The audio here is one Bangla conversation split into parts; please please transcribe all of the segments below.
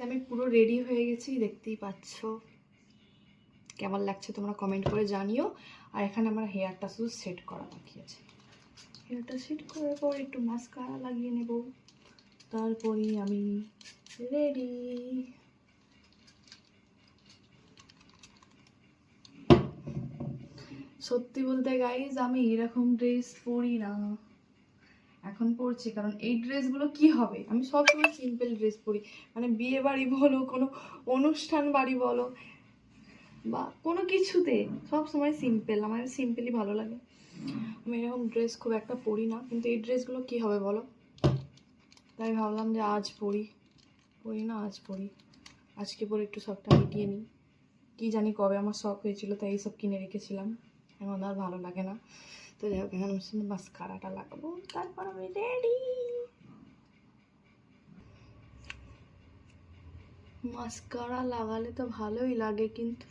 আমি পুরো রেডি হয়ে গেছি, দেখতেই পাচ্ছ। কেমন লাগছে তোমরা কমেন্ট করে জানিও। আর এখানে আমার হেয়ারটা শুধু সেট করা বাকি আছে। হেয়ারটা সেট করার পর একটু মাস্কারা লাগিয়ে নেব, তারপরেই আমি রেডি। সত্যি বলতে গাইজ আমি এরকম ড্রেস পরি না, এখন পরছি কারণ এই ড্রেসগুলো কি হবে, আমি সবসময় সিম্পল ড্রেস পরি, মানে বিয়ে বাড়ি বলো, কোনো অনুষ্ঠান বাড়ি বলো বা কোনো কিছুতে সব সময় সিম্পল, আমার সিম্পলই ভালো লাগে। আমি এরকম ড্রেস খুব একটা পরি না, কিন্তু এই ড্রেসগুলো কি হবে বলো, তাই ভাবলাম যে আজ পরি না, আজ পরি, আজকে পরে একটু শখটা মিটিয়ে নিই। কী জানি কবে আমার শখ হয়েছিল, তাই এইসব কিনে রেখেছিলাম, এখন আর ভালো লাগে না। তো যাই হোক, এখানে মাস্কারাটা লাগাবো, তারপর আমি রেডি। মাস্কারা লাগালে তো ভালোই লাগে, কিন্তু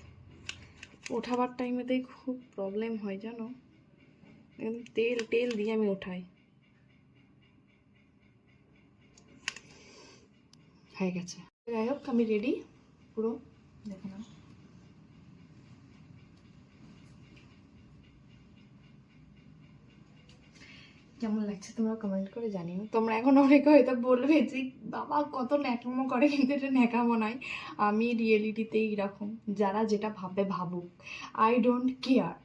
ওঠাবার টাইমেতেই খুব প্রবলেম হয় জানো, একদম তেল টেল দিয়ে আমি ওঠাই। হয়ে গেছে, যাই হোক আমি রেডি পুরো, দেখো না। কেমন লাগছে তোমরা কমেন্ট করে জানিও। তোমরা এখন অনেকে হয়তো বলবে যে বাবা কত ন্যাকামো করে, কিন্তু এটা ন্যাকামো নয়, আমি রিয়েলিটিতেই এরকম। যারা যেটা ভাববে ভাবুক, আই ডোন্ট কেয়ার।